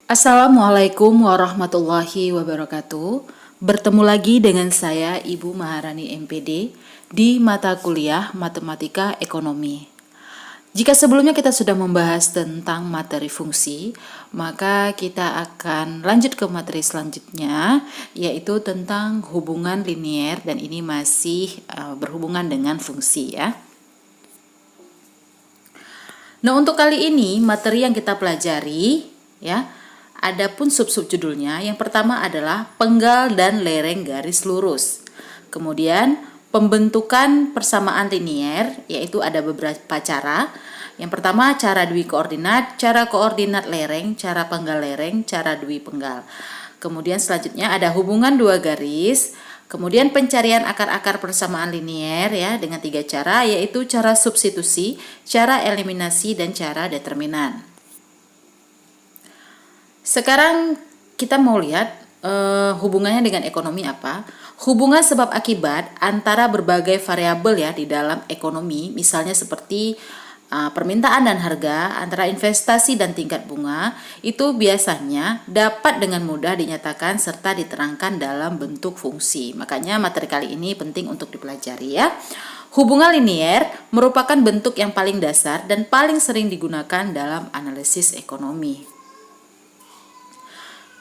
Assalamualaikum warahmatullahi wabarakatuh. Bertemu lagi dengan saya Ibu Maharani MPD di mata kuliah Matematika Ekonomi. Jika sebelumnya kita sudah membahas tentang materi fungsi, maka kita akan lanjut ke materi selanjutnya, yaitu tentang hubungan linier, dan ini masih berhubungan dengan fungsi ya. Nah, untuk kali ini materi yang kita pelajari ya, adapun sub-sub judulnya, yang pertama adalah penggal dan lereng garis lurus. Kemudian pembentukan persamaan linier, yaitu ada beberapa cara. Yang pertama cara dwi koordinat, cara koordinat lereng, cara penggal lereng, cara dwi penggal. Kemudian selanjutnya ada hubungan dua garis. Kemudian pencarian akar-akar persamaan linier ya dengan 3 cara, yaitu cara substitusi, cara eliminasi, dan cara determinan. Sekarang kita mau lihat hubungannya dengan ekonomi apa? Hubungan sebab akibat antara berbagai variabel ya di dalam ekonomi, misalnya seperti permintaan dan harga, antara investasi dan tingkat bunga, itu biasanya dapat dengan mudah dinyatakan serta diterangkan dalam bentuk fungsi. Makanya materi kali ini penting untuk dipelajari ya. Hubungan linier merupakan bentuk yang paling dasar dan paling sering digunakan dalam analisis ekonomi.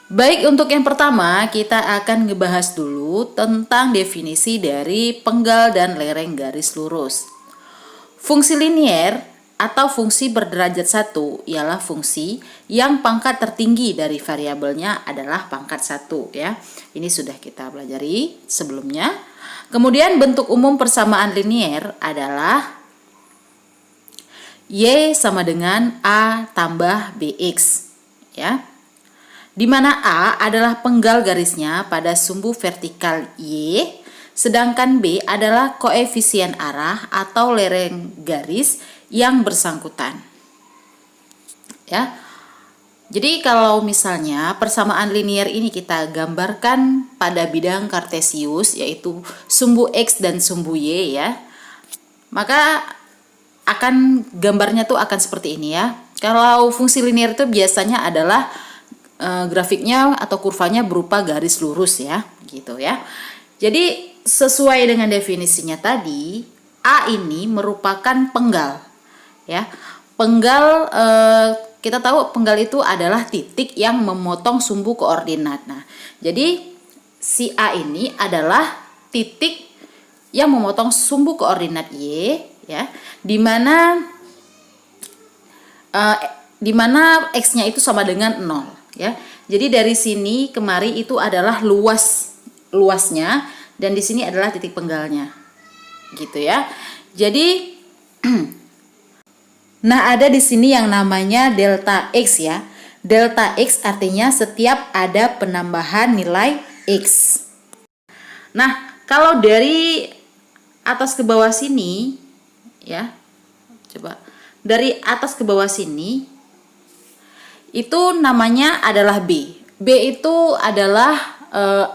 Baik, untuk yang pertama kita akan ngebahas dulu tentang definisi dari penggal dan lereng garis lurus. Fungsi linier atau fungsi berderajat 1 ialah fungsi yang pangkat tertinggi dari variabelnya adalah pangkat 1 ya. Ini sudah kita pelajari sebelumnya. Kemudian bentuk umum persamaan linier adalah Y sama dengan A tambah BX ya. Di mana A adalah penggal garisnya pada sumbu vertikal Y, sedangkan B adalah koefisien arah atau lereng garis yang bersangkutan. Ya. Jadi kalau misalnya persamaan linier ini kita gambarkan pada bidang kartesius, yaitu sumbu X dan sumbu Y ya, maka akan gambarnya tuh akan seperti ini ya. Kalau fungsi linier itu biasanya adalah grafiknya atau kurvanya berupa garis lurus ya, gitu ya. Jadi sesuai dengan definisinya tadi, A ini merupakan penggal ya. Penggal kita tahu penggal itu adalah titik yang memotong sumbu koordinat. Nah, jadi si A ini adalah titik yang memotong sumbu koordinat Y ya, di mana X-nya itu sama dengan 0 ya. Jadi dari sini kemari itu adalah luasnya, dan di sini adalah titik penggalnya. Gitu ya. Jadi nah, ada di sini yang namanya delta X ya. Delta X artinya setiap ada penambahan nilai X. Nah, kalau dari atas ke bawah sini ya. Coba dari atas ke bawah sini itu namanya adalah B. B itu adalah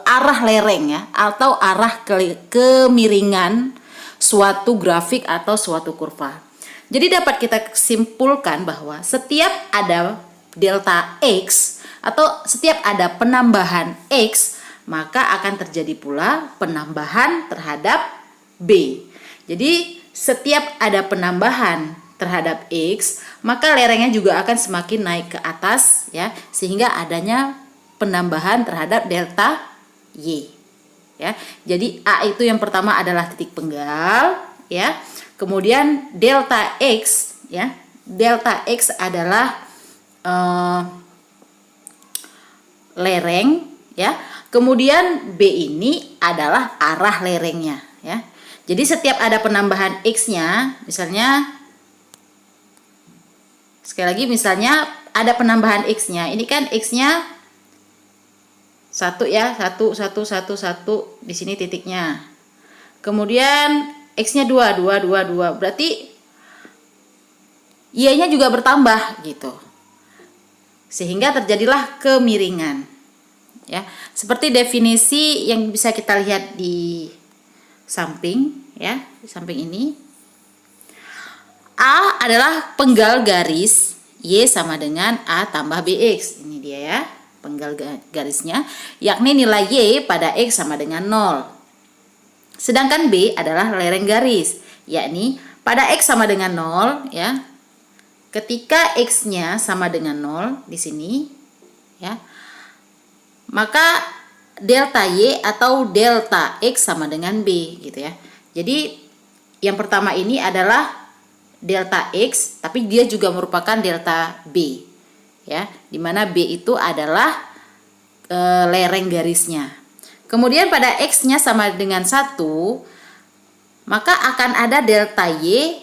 arah lereng ya, atau arah kemiringan suatu grafik atau suatu kurva. Jadi dapat kita simpulkan bahwa setiap ada delta X atau setiap ada penambahan X, maka akan terjadi pula penambahan terhadap B. Jadi setiap ada penambahan terhadap X, maka lerengnya juga akan semakin naik ke atas ya, sehingga adanya penambahan terhadap delta Y ya. Jadi A itu yang pertama adalah titik penggal ya. Kemudian delta X ya. Delta X adalah lereng ya. Kemudian B ini adalah arah lerengnya ya. Jadi setiap ada penambahan X-nya, misalnya sekali lagi, misalnya ada penambahan X-nya. Ini kan X-nya 1 ya, 1 di sini titiknya. Kemudian X-nya 2. Berarti Y-nya juga bertambah gitu. Sehingga terjadilah kemiringan. Ya, seperti definisi yang bisa kita lihat di samping ya, di samping ini. A adalah penggal garis Y sama dengan A tambah BX. Ini dia ya, penggal garisnya, yakni nilai Y pada X sama dengan 0. Sedangkan B adalah lereng garis, yakni pada X sama dengan 0 ya. Ketika X-nya sama dengan 0 di sini ya, maka delta Y atau delta X sama dengan B gitu ya. Jadi yang pertama ini adalah delta X, tapi dia juga merupakan delta B ya, dimana B itu adalah lereng garisnya. Kemudian pada X-nya sama dengan 1, maka akan ada delta Y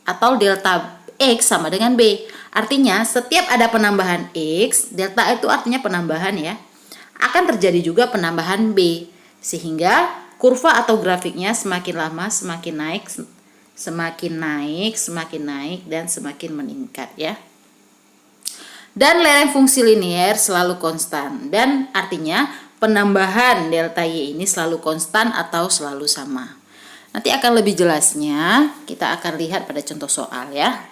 atau delta X sama dengan B. Artinya setiap ada penambahan X, delta itu artinya penambahan ya, akan terjadi juga penambahan B, sehingga kurva atau grafiknya semakin lama semakin naik, dan semakin meningkat ya. Dan lereng fungsi linier selalu konstan, dan artinya penambahan delta Y ini selalu konstan atau selalu sama. Nanti akan lebih jelasnya kita akan lihat pada contoh soal ya.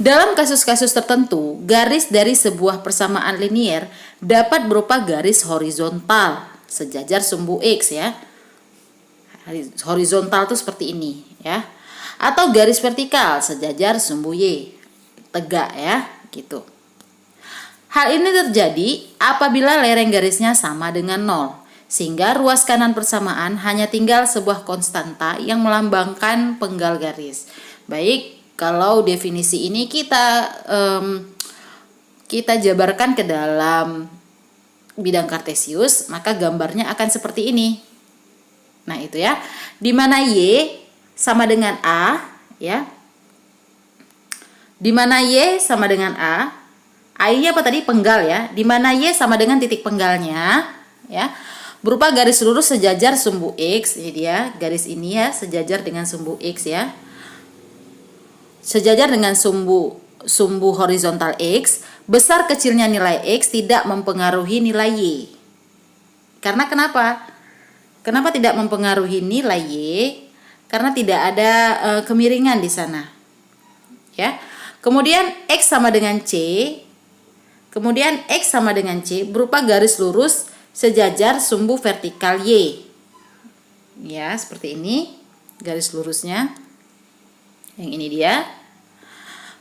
Dalam kasus-kasus tertentu, garis dari sebuah persamaan linier dapat berupa garis horizontal sejajar sumbu X ya. Horizontal itu seperti ini ya, atau garis vertikal sejajar sumbu Y, tegak ya gitu. Hal ini terjadi apabila lereng garisnya sama dengan 0, sehingga ruas kanan persamaan hanya tinggal sebuah konstanta yang melambangkan penggal garis. Baik, kalau definisi ini kita jabarkan ke dalam bidang kartesius, maka gambarnya akan seperti ini. Nah itu ya, di mana Y sama dengan A ya, di mana Y sama dengan A ini apa tadi, penggal ya, di mana Y sama dengan titik penggalnya ya, berupa garis lurus sejajar sumbu X. Ini dia garis ini ya, sejajar dengan sumbu X ya, sejajar dengan sumbu horizontal X. Besar kecilnya nilai X tidak mempengaruhi nilai Y. Karena kenapa? Kenapa tidak mempengaruhi nilai Y? Karena tidak ada kemiringan di sana. Ya. Kemudian X sama dengan C. Kemudian X sama dengan C berupa garis lurus sejajar sumbu vertikal Y. Ya, seperti ini garis lurusnya. Yang ini dia.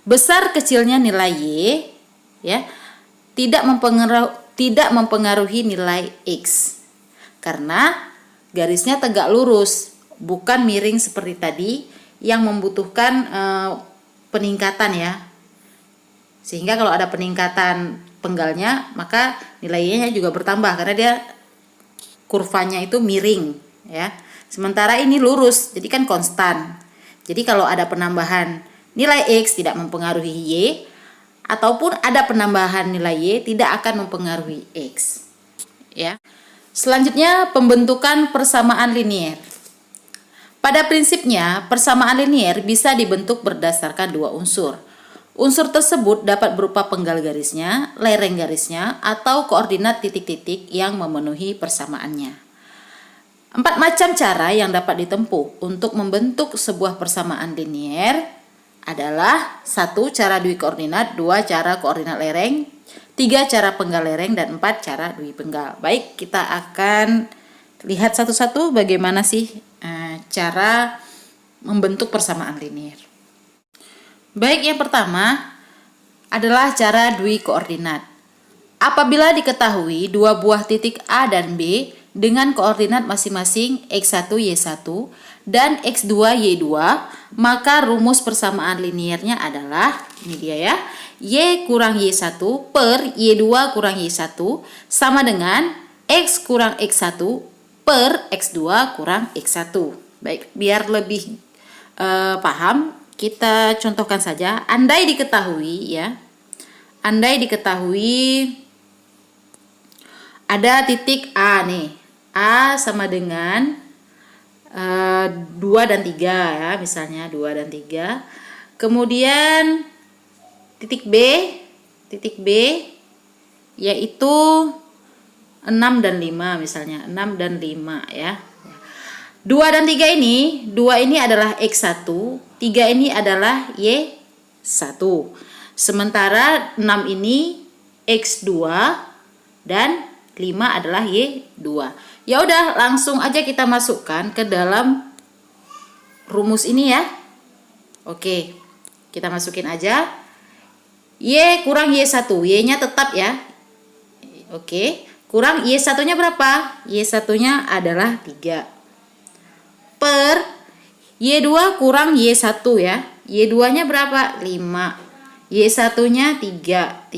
Besar kecilnya nilai Y ya, tidak mempengaruhi nilai X. Karena garisnya tegak lurus, bukan miring seperti tadi yang membutuhkan peningkatan ya. Sehingga kalau ada peningkatan penggalnya, maka nilainya juga bertambah karena dia kurvanya itu miring ya. Sementara ini lurus, jadi kan konstan. Jadi kalau ada penambahan nilai X tidak mempengaruhi Y, ataupun ada penambahan nilai Y tidak akan mempengaruhi X ya. Selanjutnya, pembentukan persamaan linier. Pada prinsipnya, persamaan linier bisa dibentuk berdasarkan dua unsur. Unsur tersebut dapat berupa penggal garisnya, lereng garisnya, atau koordinat titik-titik yang memenuhi persamaannya. 4 macam cara yang dapat ditempuh untuk membentuk sebuah persamaan linier adalah 1. Cara dui koordinat, 2. Cara koordinat lereng, 3. Cara penggal lereng, dan 4. Cara dui penggal. Baik, kita akan lihat satu-satu bagaimana sih cara membentuk persamaan linier. Baik, yang pertama adalah cara dui koordinat. Apabila diketahui dua buah titik A dan B dengan koordinat masing-masing x1, y1 dan x2, y2, maka rumus persamaan liniernya adalah, ini dia ya, y kurang y1 per y2 kurang y1 sama dengan x kurang x1 per x2 kurang x1. Baik, biar lebih paham, kita contohkan saja. Andai diketahui ya, andai diketahui ada titik A nih, A sama dengan 2 dan 3 ya, misalnya 2 dan 3. Kemudian titik B yaitu 6 dan 5 misalnya, 6 dan 5 ya. 2 dan 3 ini, 2 ini adalah X1, 3 ini adalah Y1 1. Sementara 6 ini X2 dan 5 adalah Y2. Ya udah, langsung aja kita masukkan ke dalam rumus ini ya. Oke, kita masukin aja. Y kurang Y1, Y-nya tetap ya. Oke, kurang Y1-nya berapa? Y1-nya adalah 3. Per Y2 kurang Y1 ya. Y2-nya berapa? 5. Y1-nya 3.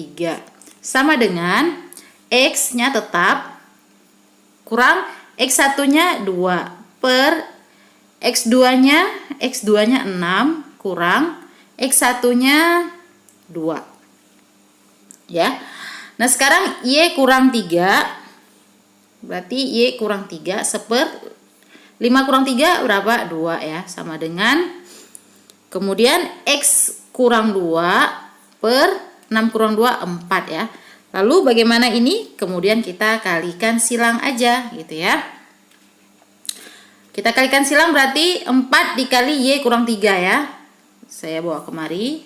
Sama dengan X-nya tetap kurang X1-nya 2 per X2-nya 6 kurang X1-nya 2. Ya. Nah, sekarang Y kurang 3. Berarti Y kurang 3 seper 5 kurang 3 berapa? 2 ya. Sama dengan kemudian X kurang 2 per 6 kurang 2 4 ya. Lalu bagaimana ini? Kemudian kita kalikan silang aja gitu ya. Kita kalikan silang berarti 4 dikali Y kurang 3 ya. Saya bawa kemari.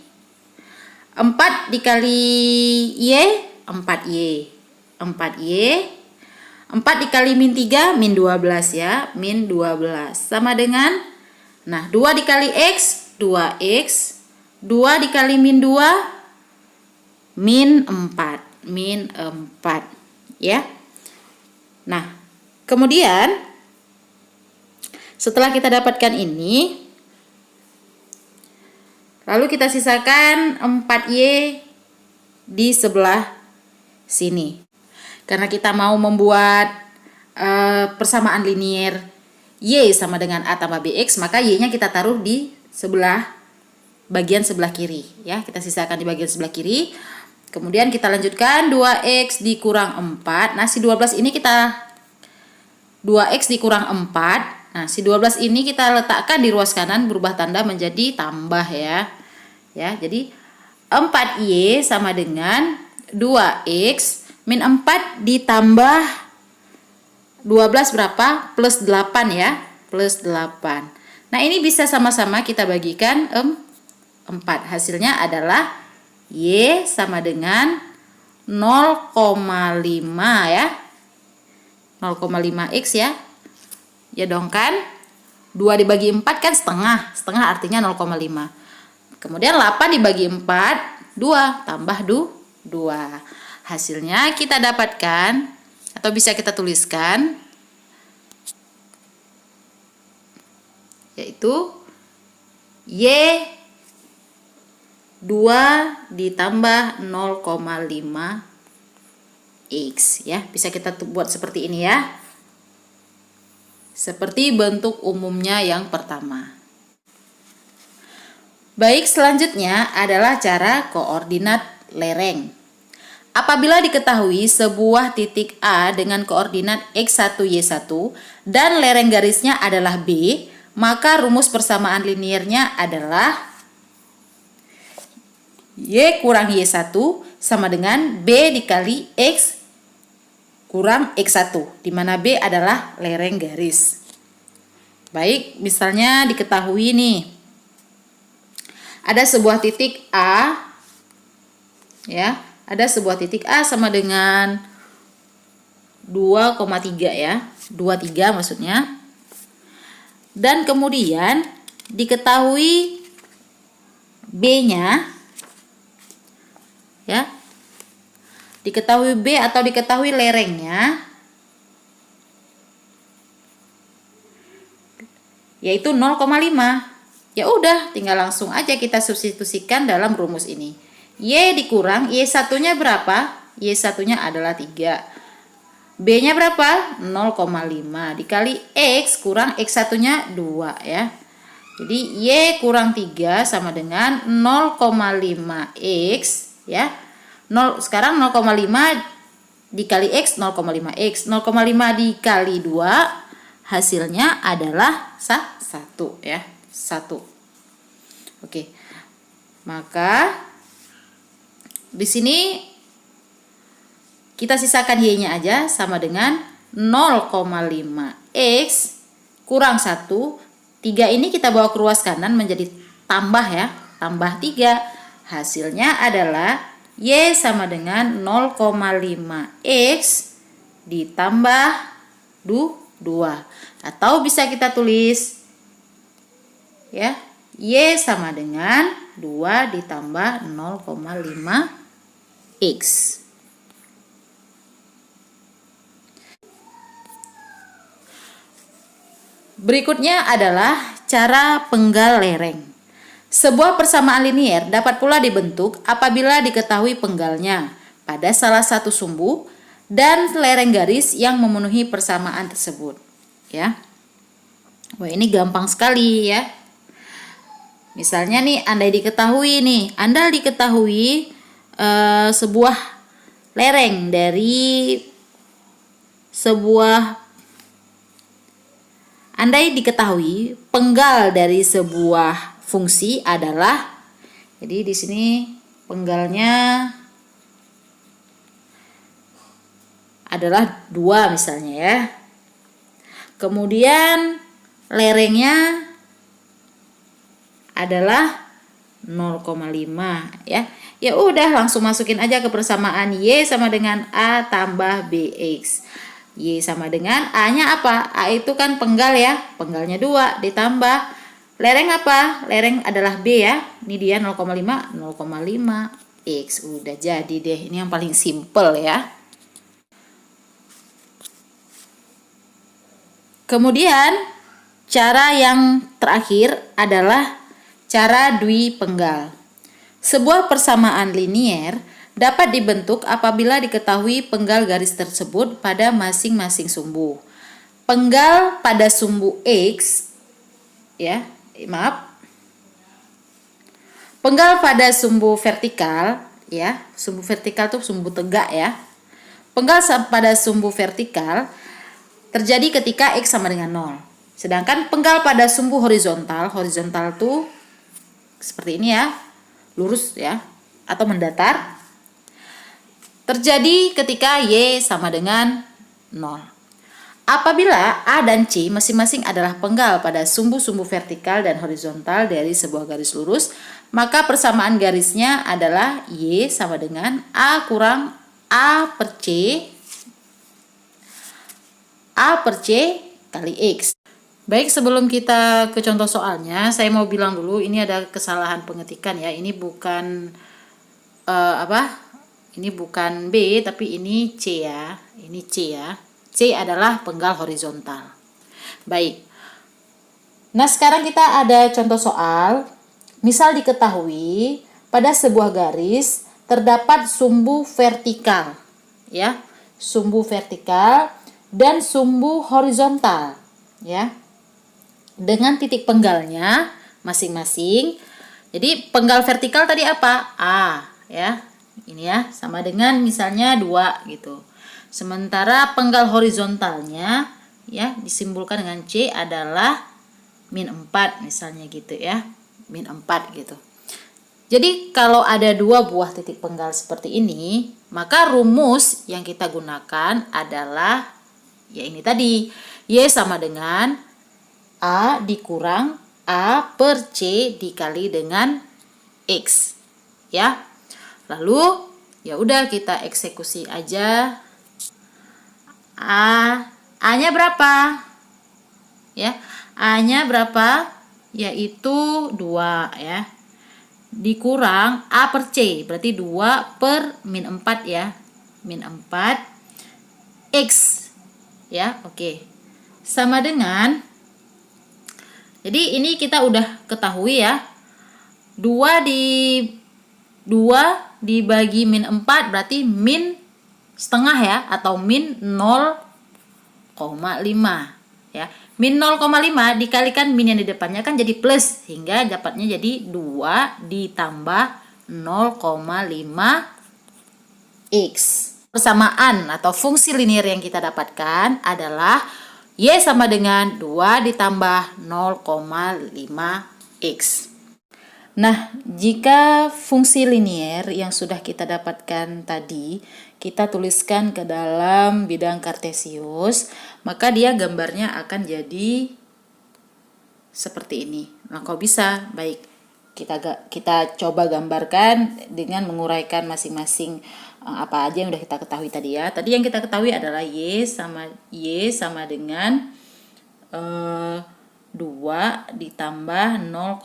4 dikali Y 4Y. 4Y. 4 dikali min 3 min 12 ya. Min 12 sama dengan, nah 2 dikali X 2X. 2 dikali min 2 min 4. Min 4 ya. Nah, kemudian setelah kita dapatkan ini, lalu kita sisakan 4Y di sebelah sini. Karena kita mau membuat persamaan linier Y sama dengan A tambah BX, maka Y-nya kita taruh di bagian sebelah kiri ya. Kita sisakan di bagian sebelah kiri. Kemudian kita lanjutkan 2X dikurang 4. Nah, si 12 ini kita 2X dikurang 4. Nah, si 12 ini kita letakkan di ruas kanan, berubah tanda menjadi tambah ya. Ya, jadi 4Y sama dengan 2X min 4 ditambah 12 berapa? Plus 8 ya. Plus 8. Nah, ini bisa sama-sama kita bagikan 4. Hasilnya adalah Y sama dengan 0,5 ya. 0,5X ya. Ya dong kan? 2 dibagi 4 kan setengah. Setengah artinya 0,5. Kemudian 8 dibagi 4, 2 tambah 2. Hasilnya kita dapatkan atau bisa kita tuliskan yaitu Y 2 ditambah 0,5X ya. Bisa kita buat seperti ini ya. Seperti bentuk umumnya yang pertama. Baik, selanjutnya adalah cara koordinat lereng. Apabila diketahui sebuah titik A dengan koordinat X1, Y1 dan lereng garisnya adalah B, maka rumus persamaan liniernya adalah Y kurang Y1 sama dengan B dikali X kurang X1, di mana B adalah lereng garis. Baik, misalnya diketahui nih, ada sebuah titik A, ya, ada sebuah titik A sama dengan 2,3 ya, 23 maksudnya. Dan kemudian diketahui B-nya, ya, diketahui B atau diketahui lerengnya, yaitu 0,5. Ya udah, tinggal langsung aja kita substitusikan dalam rumus ini. Y dikurang Y1-nya berapa? Y1-nya adalah 3. B-nya berapa? 0,5 dikali X kurang X1-nya 2 ya. Jadi Y kurang 3 sama dengan 0,5X ya. Sekarang 0,5 dikali X 0,5X. 0,5 dikali 2 hasilnya adalah 1 ya. 1. Oke. Maka di sini kita sisakan Y-nya aja sama dengan 0,5X kurang 1. 3 ini kita bawa ke ruas kanan menjadi tambah ya. Tambah 3. Hasilnya adalah Y sama dengan 0,5X ditambah 2. Atau bisa kita tulis ya, Y sama dengan 2 ditambah 0,5X. Berikutnya adalah cara penggal lereng. Sebuah persamaan linier dapat pula dibentuk apabila diketahui penggalnya pada salah satu sumbu dan lereng garis yang memenuhi persamaan tersebut. Ya, wah ini gampang sekali ya. Misalnya nih, andai diketahui sebuah lereng dari andai diketahui penggal dari sebuah fungsi adalah, jadi di sini penggalnya adalah 2 misalnya ya. Kemudian lerengnya adalah 0,5 ya. Ya udah, langsung masukin aja ke persamaan Y sama dengan A tambah BX. Y sama dengan A-nya apa? A itu kan penggal ya. Penggalnya 2 ditambah lereng apa? Lereng adalah B ya. Ini dia 0,5 X. Udah jadi deh. Ini yang paling simple ya. Kemudian cara yang terakhir adalah cara dwipenggal. Sebuah persamaan linier dapat dibentuk apabila diketahui penggal garis tersebut pada masing-masing sumbu. Penggal pada sumbu X ya, penggal pada sumbu vertikal ya, sumbu vertikal itu sumbu tegak ya. Penggal pada sumbu vertikal terjadi ketika X sama dengan 0. Sedangkan penggal pada sumbu horizontal tuh seperti ini ya, lurus ya atau mendatar, terjadi ketika Y sama dengan 0. Apabila A dan C masing-masing adalah penggal pada sumbu-sumbu vertikal dan horizontal dari sebuah garis lurus, maka persamaan garisnya adalah Y sama dengan A kurang A per C kali X. Baik, sebelum kita ke contoh soalnya, saya mau bilang dulu ini ada kesalahan pengetikan ya. Ini bukan Ini bukan B, tapi ini C ya. Ini C ya. C adalah penggal horizontal. Baik. Nah, sekarang kita ada contoh soal. Misal diketahui pada sebuah garis terdapat sumbu vertikal ya. Sumbu vertikal dan sumbu horizontal ya. Dengan titik penggalnya masing-masing. Jadi penggal vertikal tadi apa? A ya. Ini ya, sama dengan misalnya 2 gitu. Sementara penggal horizontalnya ya disimbolkan dengan C adalah -4 misalnya gitu ya. -4 gitu. Jadi kalau ada 2 buah titik penggal seperti ini, maka rumus yang kita gunakan adalah ya ini tadi. Y sama dengan A dikurang A per C dikali dengan X ya. Lalu ya udah kita eksekusi aja. A-nya berapa? Ya, A-nya berapa? Yaitu 2 ya. Dikurang A per C, berarti 2 per -4 ya. -4 X ya, oke. Sama dengan, jadi ini kita udah ketahui ya, 2 dibagi -4 berarti min setengah ya, atau min 0,5 ya. Min 0,5 dikalikan min yang di depannya kan jadi plus, sehingga dapatnya jadi 2 ditambah 0,5 X. Persamaan atau fungsi linier yang kita dapatkan adalah Y sama dengan 2 ditambah 0,5 X. Nah, jika fungsi linier yang sudah kita dapatkan tadi kita tuliskan ke dalam bidang kartesius, maka dia gambarnya akan jadi seperti ini. Nah, kok bisa? Baik. kita coba gambarkan dengan menguraikan masing-masing apa aja yang udah kita ketahui tadi ya. Tadi yang kita ketahui adalah Y sama dengan 2 ditambah 0,5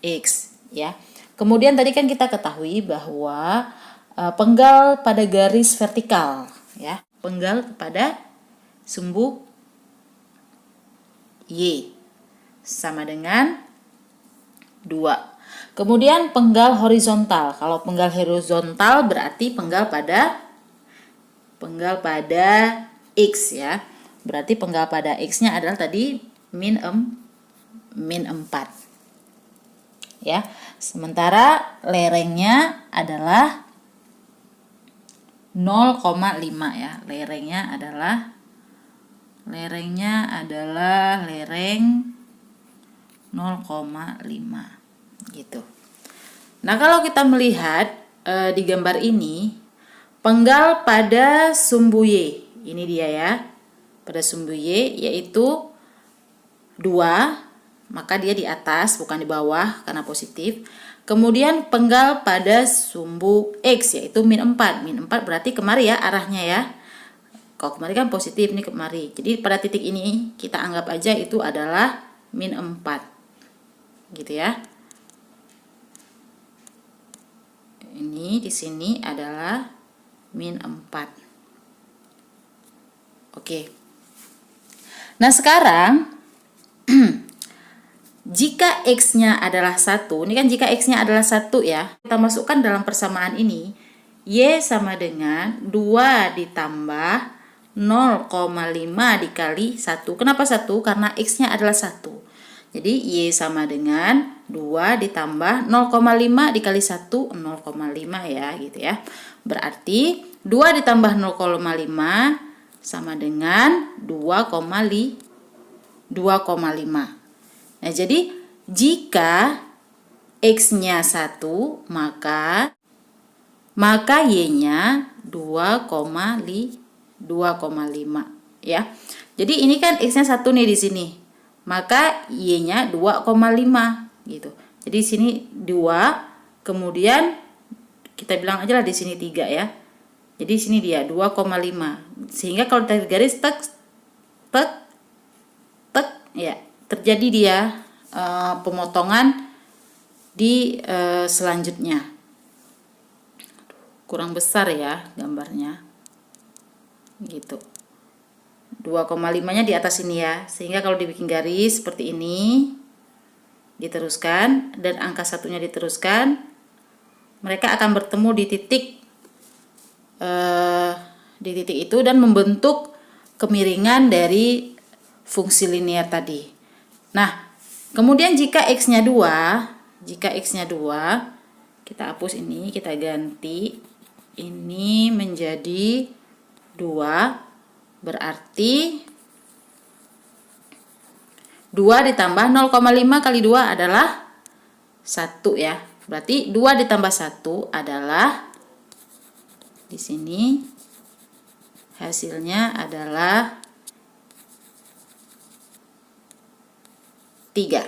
X ya. Kemudian tadi kan kita ketahui bahwa penggal pada garis vertikal ya, penggal pada sumbu Y sama dengan 2. Kemudian penggal horizontal. Kalau penggal horizontal berarti penggal pada X ya. Berarti penggal pada X-nya adalah tadi min 4. Ya. Sementara lerengnya adalah 0,5 ya. Lerengnya adalah lereng 0,5 gitu. Nah, kalau kita melihat di gambar ini, penggal pada sumbu Y, ini dia ya. Pada sumbu Y yaitu 2, maka dia di atas bukan di bawah karena positif. Kemudian penggal pada sumbu X yaitu min 4. Min 4 berarti kemari ya arahnya ya. Kalau kemari kan positif, ini kemari. Jadi pada titik ini kita anggap aja itu adalah min 4. Gitu ya. Ini di sini adalah min 4. Oke. Nah, sekarang jika X-nya adalah 1, ini kan jika X-nya adalah 1 ya, kita masukkan dalam persamaan ini, Y sama dengan 2 ditambah 0,5 dikali 1. Kenapa 1? Karena X-nya adalah 1. Jadi Y sama dengan 2 ditambah 0,5 dikali 1, 0,5 ya gitu ya. Berarti 2 ditambah 0,5 sama dengan 2,5. Nah, jadi jika X-nya 1, maka Y-nya 2,5 ya. Jadi ini kan X-nya 1 nih di sini. Maka Y-nya 2,5 gitu. Jadi sini 2, kemudian kita bilang aja lah di sini 3 ya. Jadi sini dia 2,5. Sehingga kalau tarik garis tek ya, terjadi dia pemotongan di selanjutnya. Kurang besar ya gambarnya. Gitu. 2,5-nya di atas ini ya. Sehingga kalau dibikin garis seperti ini, diteruskan dan angka satunya diteruskan, mereka akan bertemu di titik itu dan membentuk kemiringan dari fungsi linear tadi. Nah, kemudian jika X-nya 2, kita hapus ini, kita ganti ini menjadi 2. Berarti 2 ditambah 0,5 kali 2 adalah 1 ya. Berarti 2 ditambah 1 adalah, di sini hasilnya adalah 3.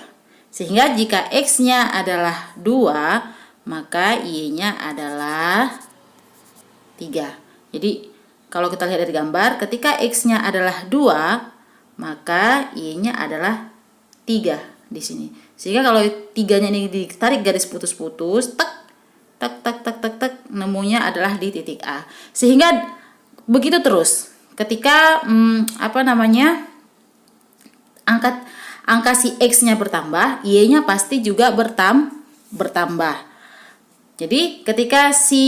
Sehingga jika X-nya adalah 2, maka Y-nya adalah 3. Jadi kalau kita lihat dari gambar, ketika X-nya adalah 2, maka Y-nya adalah 3 di sini. Sehingga kalau 3-nya ini ditarik garis putus-putus, nemunya adalah di titik A. Sehingga begitu terus. Ketika angka si X-nya bertambah, Y-nya pasti juga bertambah. Jadi ketika si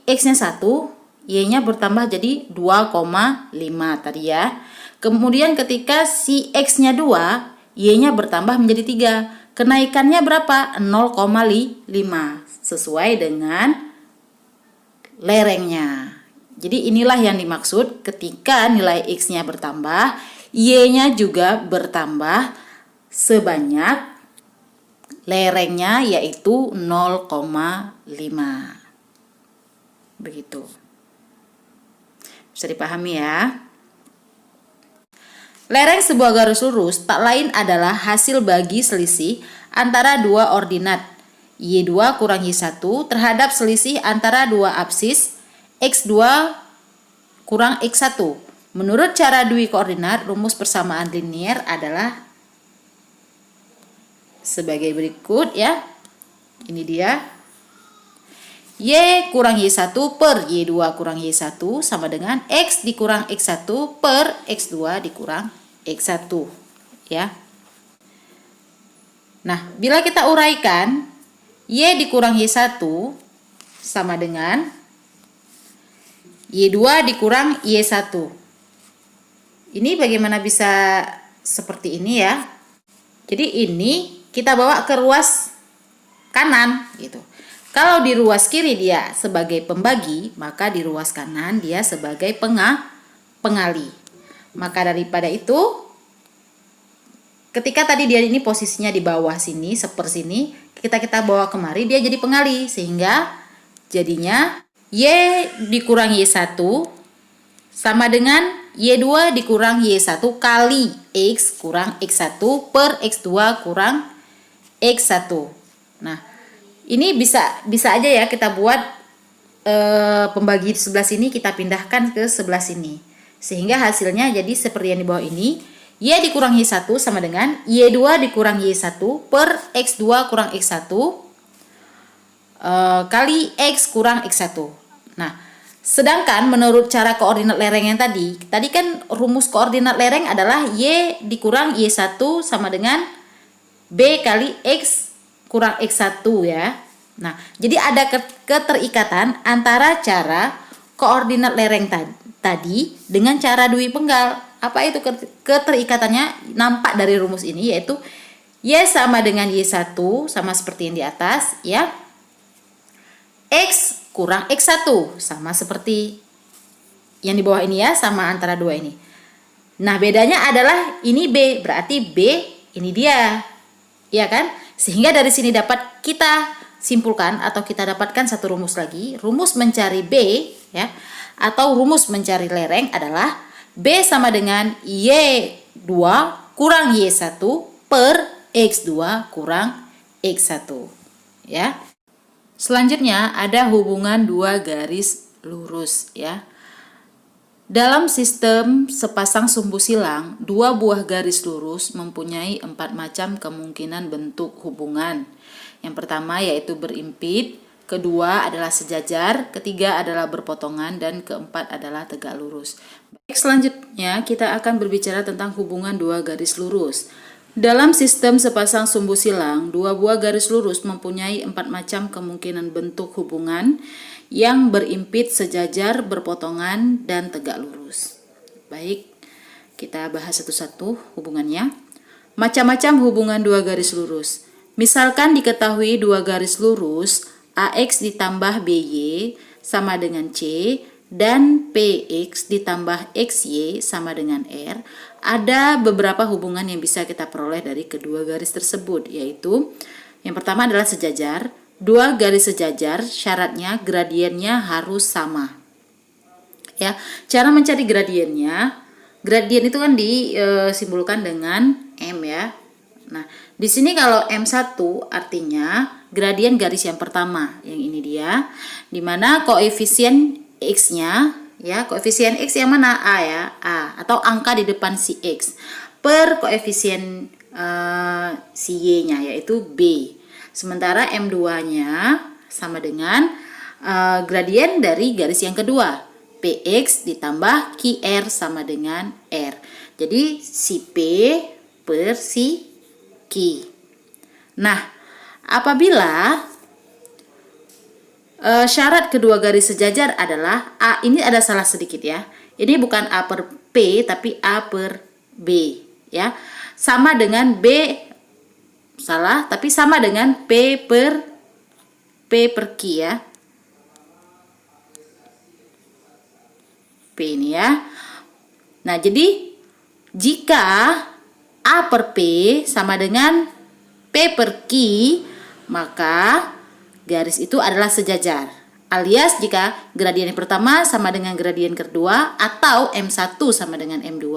X-nya 1, Y-nya bertambah jadi 2,5 tadi ya. Kemudian ketika si X-nya 2, Y-nya bertambah menjadi 3. Kenaikannya berapa? 0,5 sesuai dengan lerengnya. Jadi inilah yang dimaksud ketika nilai X-nya bertambah, Y-nya juga bertambah sebanyak lerengnya yaitu 0,5. Begitu. Bisa dipahami ya. Lereng sebuah garis lurus tak lain adalah hasil bagi selisih antara dua ordinat Y2 kurang Y1 terhadap selisih antara dua absis X2 kurang X1. Menurut cara dui koordinat, rumus persamaan linier adalah sebagai berikut ya. Ini dia. Y kurang Y1 per Y2 kurang Y1 sama dengan X dikurang X1 per X2 dikurang X1 ya. Nah, bila kita uraikan Y dikurang Y1 sama dengan Y2 dikurang Y1. Ini bagaimana bisa seperti ini ya. Jadi ini kita bawa ke ruas kanan gitu. Kalau di ruas kiri dia sebagai pembagi, maka di ruas kanan dia sebagai pengali. Maka daripada itu, ketika tadi dia ini posisinya di bawah sini, sepersini, kita bawa kemari, dia jadi pengali. Sehingga jadinya Y dikurang Y1 sama dengan Y2 dikurang Y1 kali X kurang X1 per X2 kurang X1. Nah, ini bisa aja ya kita buat pembagi di sebelah sini kita pindahkan ke sebelah sini. Sehingga hasilnya jadi seperti yang di bawah ini. Y dikurang Y1 sama dengan Y2 dikurang Y1 per X2 kurang X1 kali X kurang X1. Nah, sedangkan menurut cara koordinat lereng yang tadi kan rumus koordinat lereng adalah Y dikurang Y1 sama dengan B kali X kurang X1 ya. Nah, jadi ada keterikatan antara cara koordinat lereng tadi dengan cara dui penggal. Apa itu keterikatannya? Nampak dari rumus ini, yaitu Y sama dengan Y1 sama seperti yang di atas ya. X kurang X1 sama seperti yang di bawah ini ya, sama antara dua ini. Nah, bedanya adalah ini B, berarti B ini dia. Ya kan? Sehingga dari sini dapat kita simpulkan atau kita dapatkan satu rumus lagi. Rumus mencari B ya, atau rumus mencari lereng adalah B sama dengan Y2 kurang Y1 per X2 kurang X1 ya. Selanjutnya ada hubungan dua garis lurus ya. Dalam sistem sepasang sumbu silang, dua buah garis lurus mempunyai 4 macam kemungkinan bentuk hubungan. Yang pertama yaitu berimpit, kedua adalah sejajar, ketiga adalah berpotongan, dan keempat adalah tegak lurus. Baik, selanjutnya kita akan berbicara tentang hubungan dua garis lurus. Dalam sistem sepasang sumbu silang, dua buah garis lurus mempunyai 4 macam kemungkinan bentuk hubungan yang berimpit, sejajar, berpotongan, dan tegak lurus. Baik, kita bahas satu-satu hubungannya. Macam-macam hubungan dua garis lurus. Misalkan diketahui dua garis lurus AX ditambah BY sama dengan C dan PX ditambah XY sama dengan R. Ada beberapa hubungan yang bisa kita peroleh dari kedua garis tersebut, yaitu yang pertama adalah sejajar. Dua garis sejajar syaratnya gradiennya harus sama. Ya, cara mencari gradiennya, gradien itu kan disimbolkan dengan M ya. Nah, di sini kalau M1 artinya gradien garis yang pertama, yang ini dia, di mana koefisien X-nya ya, koefisien X yang mana? A ya, A, atau angka di depan si X per koefisien si Y-nya yaitu B. Sementara M2-nya sama dengan gradien dari garis yang kedua, PX ditambah QR sama dengan R. Jadi si P per si Q. Nah, apabila syarat kedua garis sejajar adalah A, ini ada salah sedikit ya. Ini bukan A per P tapi A per B ya. Sama dengan B, salah, tapi sama dengan P per Q ya. P ini ya. Nah, jadi jika A per P sama dengan P per Q, maka garis itu adalah sejajar. Alias jika gradien yang pertama sama dengan gradien kedua atau M1 sama dengan M2,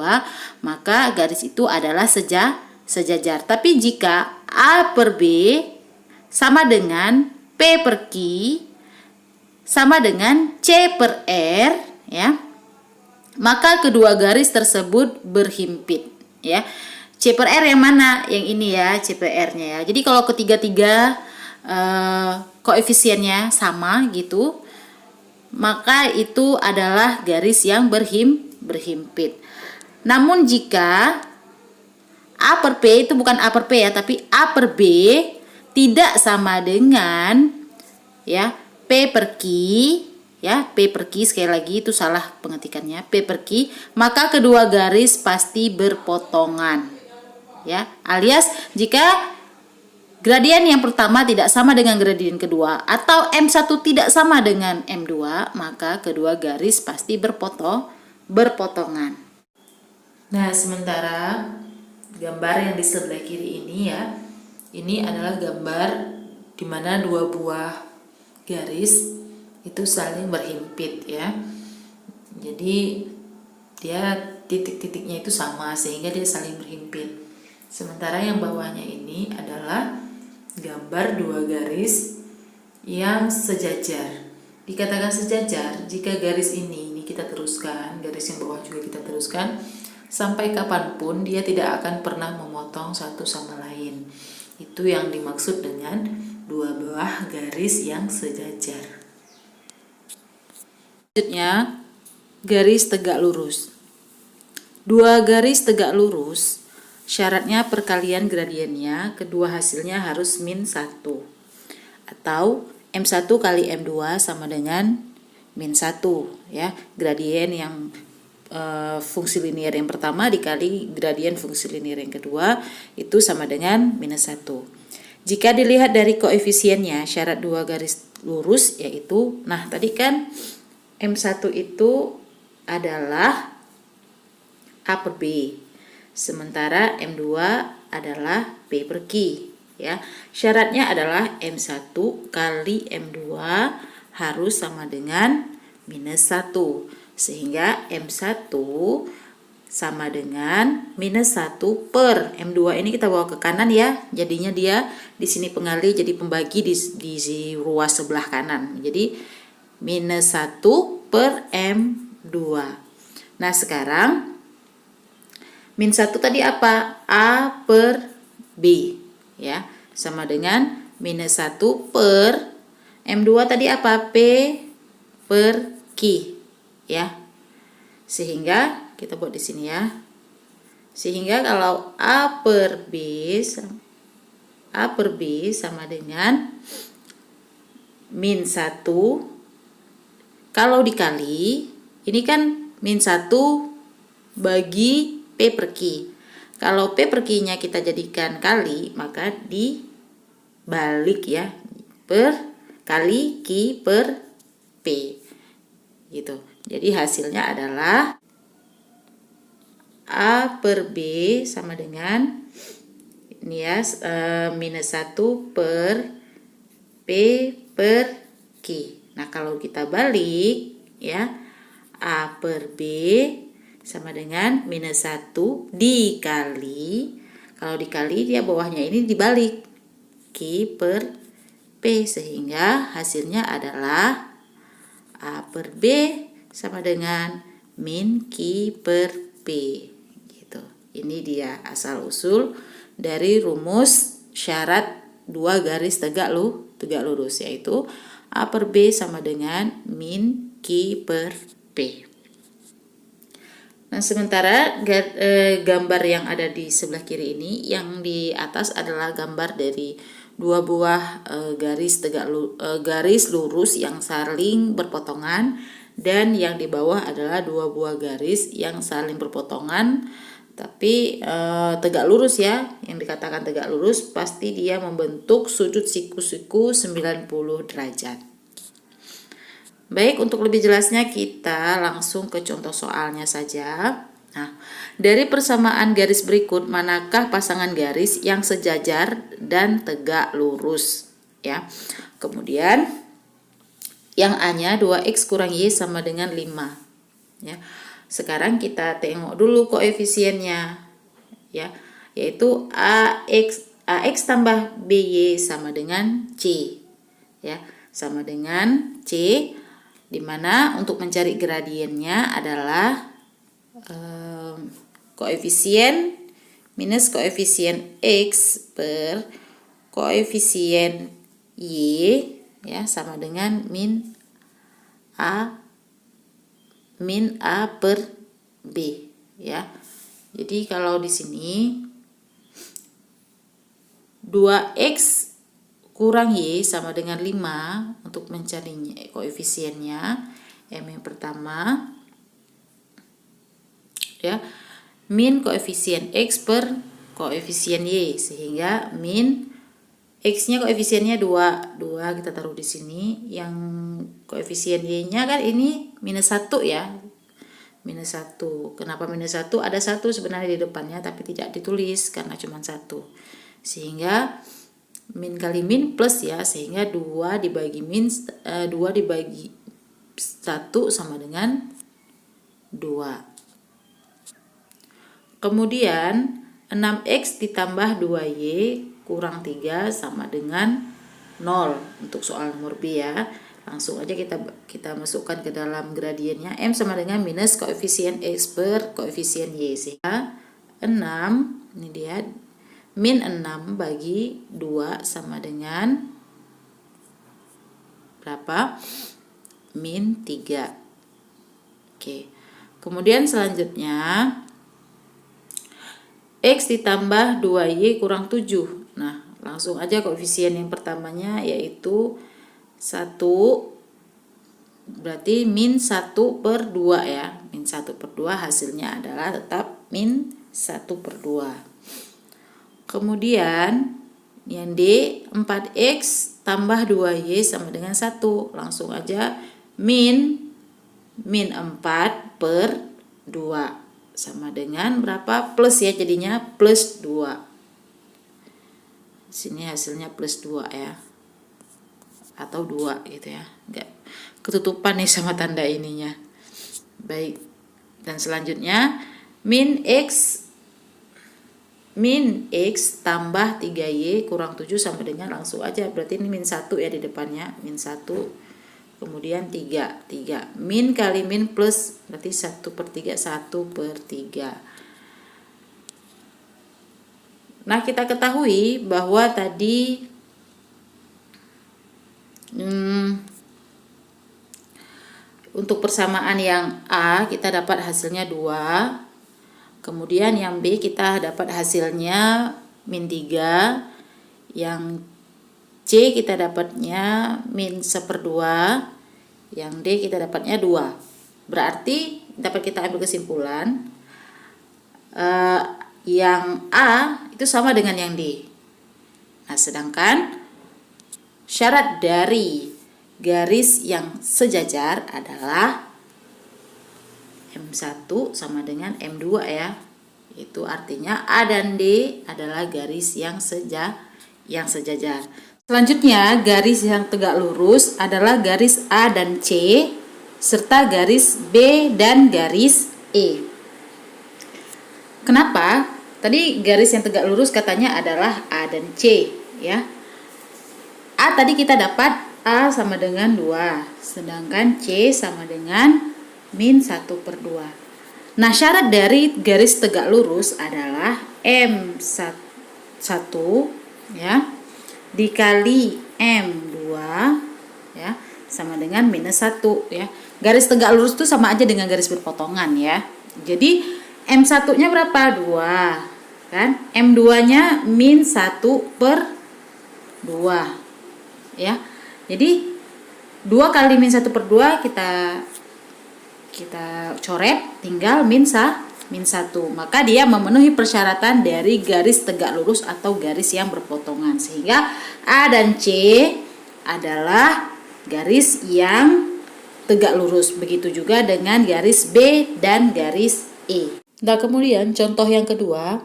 maka garis itu adalah sejajar. Tapi jika A per B sama dengan P per Q sama dengan C per R, ya, maka kedua garis tersebut berhimpit, ya. C per R yang mana? Yang ini ya, C per R-nya ya. Jadi kalau ketiga-tiga koefisiennya sama gitu, maka itu adalah garis yang berhimpit. Namun jika A per P itu bukan A per P ya, tapi A per B tidak sama dengan ya P per Q, ya, P per Q sekali lagi itu salah pengetikannya, P per Q, maka kedua garis pasti berpotongan, ya. Alias jika gradien yang pertama tidak sama dengan gradien kedua atau M1 tidak sama dengan M2, maka kedua garis pasti berpotongan. Nah, sementara gambar yang di sebelah kiri ini ya, ini adalah gambar di mana dua buah garis itu saling berhimpit ya. Jadi dia titik-titiknya itu sama sehingga dia saling berhimpit. Sementara yang bawahnya ini adalah gambar dua garis yang sejajar. Dikatakan sejajar jika garis ini kita teruskan, garis yang bawah juga kita teruskan, sampai kapanpun dia tidak akan pernah memotong satu sama lain. Itu yang dimaksud dengan dua buah garis yang sejajar. Selanjutnya, garis tegak lurus. Dua garis tegak lurus, syaratnya perkalian gradiennya, kedua hasilnya harus min 1. Atau M1 kali M2 sama dengan min 1. Ya, gradien yang fungsi linear yang pertama dikali gradien fungsi linear yang kedua itu sama dengan minus 1. Jika dilihat dari koefisiennya, syarat dua garis lurus yaitu, nah tadi kan M1 itu adalah A per B, sementara M2 adalah P per Q, ya. Syaratnya adalah M1 kali M2 harus sama dengan minus 1, sehingga M1 sama dengan minus 1 per M2 ini kita bawa ke kanan ya, jadinya dia di sini pengali jadi pembagi di ruas sebelah kanan, jadi minus 1 per M2. Nah sekarang min 1 tadi apa? A per B, ya, sama dengan minus 1 per M2 tadi apa? P per Q, ya. Sehingga kita buat di sini ya. Sehingga kalau A per B sama dengan min 1, kalau dikali ini kan min 1 bagi P per Q. Kalau P per Q-nya kita jadikan kali, maka dibalik ya, per kali Q per P gitu. Jadi hasilnya adalah A per B sama dengan ini ya, minus 1 per P per Q. Nah kalau kita balik ya, A per B sama dengan minus 1 dikali, kalau dikali dia bawahnya ini dibalik Q per P, sehingga hasilnya adalah A per B sama dengan min Q per P gitu. Ini dia asal usul dari rumus syarat dua garis tegak lurus, yaitu A per B sama dengan min Q per P. Nah sementara gambar yang ada di sebelah kiri ini, yang di atas adalah gambar dari dua buah garis lurus yang saling berpotongan, dan yang di bawah adalah dua buah garis yang saling berpotongan tapi tegak lurus ya. Yang dikatakan tegak lurus pasti dia membentuk sudut siku-siku 90 derajat. Baik, untuk lebih jelasnya kita langsung ke contoh soalnya saja. Nah, dari persamaan garis berikut, manakah pasangan garis yang sejajar dan tegak lurus? Ya. Kemudian Yang A-nya 2X kurang Y sama dengan 5. Ya. Sekarang kita tengok dulu koefisiennya. Ya, yaitu AX tambah BY sama dengan C. Ya, sama dengan C, di mana untuk mencari gradiennya adalah koefisien minus koefisien X per koefisien Y, ya, sama dengan min A per B, ya. Jadi kalau di sini 2X kurang Y sama dengan 5 untuk mencari koefisiennya. M yang pertama, ya, min koefisien X per koefisien Y, sehingga min X-nya koefisiennya 2 kita taruh di sini. Yang koefisien Y-nya kan ini minus 1 ya. Minus 1. Kenapa minus 1? Ada 1 sebenarnya di depannya tapi tidak ditulis karena cuma 1. Sehingga min kali min plus ya, sehingga 2 dibagi 1 sama dengan 2. Kemudian 6X ditambah 2Y kurang 3 sama dengan 0 untuk soal nomor B ya. Langsung aja kita masukkan ke dalam gradiennya. M sama dengan minus koefisien X per koefisien Y, sehingga 6 ini dia min 6 bagi 2 sama dengan berapa? Min 3. Oke. Kemudian selanjutnya X ditambah 2Y kurang 7. Nah, langsung aja koefisien yang pertamanya yaitu 1, berarti min 1 per 2 ya. Min 1 per 2 hasilnya adalah tetap min 1 per 2. Kemudian yang D, 4X tambah 2Y sama dengan 1. Langsung aja min 4 per 2 sama dengan berapa? Plus ya, jadinya plus 2. Sini hasilnya plus 2 ya. Atau 2 gitu ya. Enggak ketutupan nih sama tanda ininya. Baik. Dan selanjutnya min X tambah 3Y kurang 7 sama dengan, langsung aja berarti ini min 1 ya di depannya. Min 1 kemudian 3 min kali min plus berarti 1 per 3 Nah, kita ketahui bahwa tadi untuk persamaan yang A kita dapat hasilnya 2. Kemudian yang B kita dapat hasilnya min 3. Yang C kita dapatnya min 1/2. Yang D kita dapatnya 2. Berarti dapat kita ambil kesimpulan yang A itu sama dengan yang D. Nah, sedangkan syarat dari garis yang sejajar adalah M1 sama dengan M2 ya. Itu artinya A dan D adalah garis yang sejajar. Selanjutnya, garis yang tegak lurus adalah garis A dan C serta garis B dan garis E. Kenapa? Tadi garis yang tegak lurus katanya adalah A dan C ya. A tadi kita dapat A sama dengan 2, sedangkan C sama dengan min 1 per 2. Nah, syarat dari garis tegak lurus adalah M1 ya dikali M2 ya sama dengan minus 1 ya. Garis tegak lurus itu sama aja dengan garis berpotongan ya. Jadi M1-nya berapa? 2 kan? M2-nya min 1 per 2 ya. Jadi 2 kali min 1 per 2 kita coret, tinggal min 1. Maka dia memenuhi persyaratan dari garis tegak lurus atau garis yang berpotongan, sehingga A dan C adalah garis yang tegak lurus. Begitu juga dengan garis B dan garis E. Nah, kemudian contoh yang kedua,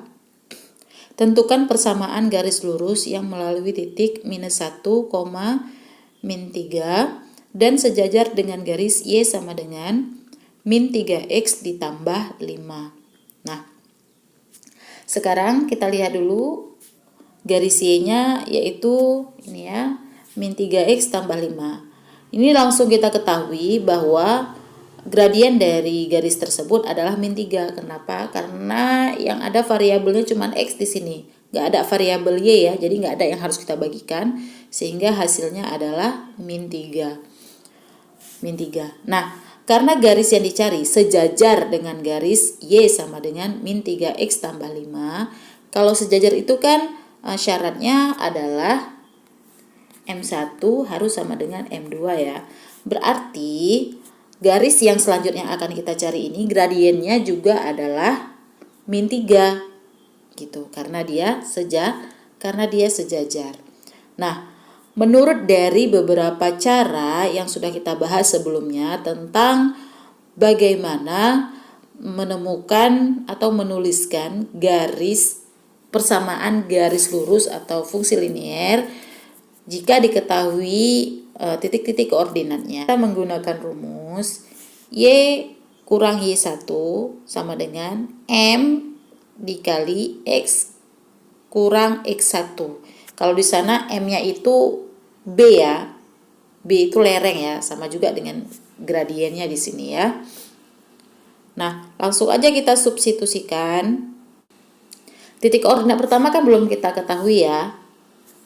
tentukan persamaan garis lurus yang melalui titik minus 1, min 3 dan sejajar dengan garis Y sama dengan min 3X ditambah 5. Nah, sekarang kita lihat dulu garis Y-nya, yaitu ini ya, min 3X tambah 5. Ini langsung kita ketahui bahwa gradien dari garis tersebut adalah min 3. Kenapa? Karena yang ada variabelnya cuma X di sini. Nggak ada variabel Y ya, jadi nggak ada yang harus kita bagikan. Sehingga hasilnya adalah min 3. Min 3. Nah, karena garis yang dicari sejajar dengan garis Y sama dengan min 3X tambah 5. Kalau sejajar itu kan syaratnya adalah M1 harus sama dengan M2 ya. Berarti garis yang selanjutnya akan kita cari ini gradiennya juga adalah min 3 gitu, karena dia sejajar. Nah, menurut dari beberapa cara yang sudah kita bahas sebelumnya tentang bagaimana menemukan atau menuliskan garis persamaan garis lurus atau fungsi linier jika diketahui titik-titik koordinatnya, kita menggunakan rumus Y kurang Y1 sama dengan M dikali X kurang X1. Kalau di sana M-nya itu B ya. B itu lereng ya, sama juga dengan gradiennya di sini ya. Nah, langsung aja kita substitusikan. Titik koordinat pertama kan belum kita ketahui ya.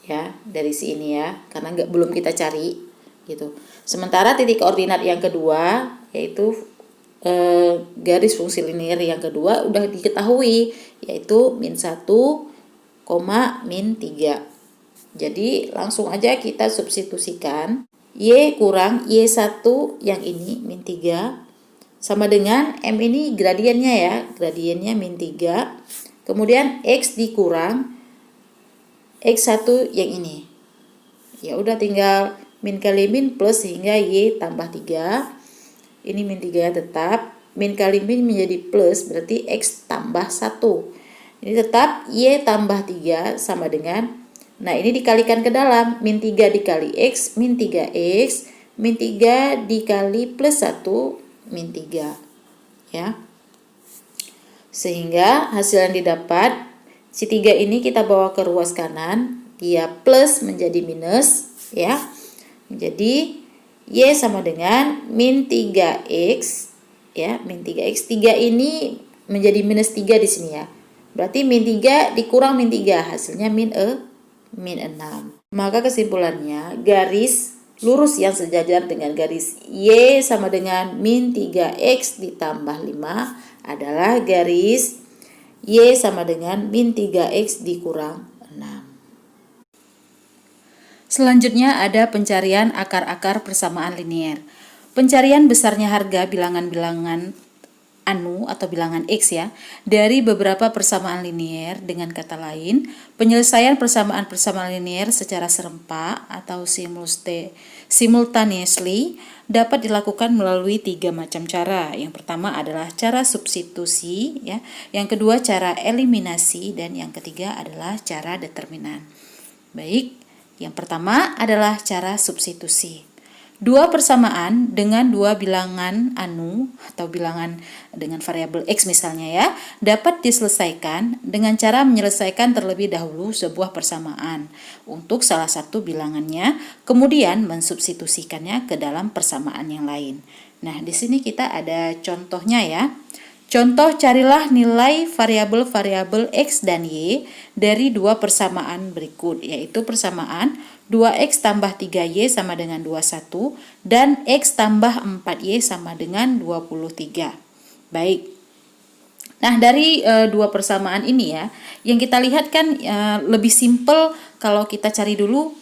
Ya, dari sini ya, karena belum kita cari gitu. Sementara titik koordinat yang kedua yaitu garis fungsi linier yang kedua udah diketahui, yaitu min 1, min 3. Jadi langsung aja kita substitusikan Y kurang Y1 yang ini min 3 sama dengan M ini gradiennya ya, gradiennya min 3. Kemudian X dikurang X1 yang ini. Ya udah tinggal min kali min plus sehingga Y tambah 3. Ini min 3 tetap. Min kali min menjadi plus, berarti X tambah 1. Ini tetap Y tambah 3 sama dengan, nah ini dikalikan ke dalam. Min 3 dikali X, min 3X. Min 3 dikali plus 1, min 3. Ya. Sehingga hasil yang didapat, si 3 ini kita bawa ke ruas kanan. Dia plus menjadi minus. Ya. Jadi Y sama dengan min 3X ya, min 3X. 3 ini menjadi minus 3 di sini ya. Berarti min 3 dikurang min 3, hasilnya min 6. Maka kesimpulannya garis lurus yang sejajar dengan garis Y sama dengan min 3X ditambah 5 adalah garis Y sama dengan min 3X dikurang 6. Selanjutnya ada pencarian akar-akar persamaan linier. Pencarian besarnya harga bilangan-bilangan anu atau bilangan X ya, dari beberapa persamaan linier. Dengan kata lain, penyelesaian persamaan-persamaan linier secara serempak atau simultaneously dapat dilakukan melalui 3 macam cara. Yang pertama adalah cara substitusi ya, yang kedua cara eliminasi, dan yang ketiga adalah cara determinan. Baik, yang pertama adalah cara substitusi. Dua persamaan dengan dua bilangan anu atau bilangan dengan variabel X misalnya ya, dapat diselesaikan dengan cara menyelesaikan terlebih dahulu sebuah persamaan untuk salah satu bilangannya, kemudian mensubstitusikannya ke dalam persamaan yang lain. Nah, di sini kita ada contohnya ya. Contoh, carilah nilai variabel-variabel X dan Y dari dua persamaan berikut, yaitu persamaan 2X tambah 3Y sama dengan 21 dan X tambah 4Y sama dengan 23. Baik. Nah, dari dua persamaan ini ya, yang kita lihat kan lebih simpel kalau kita cari dulu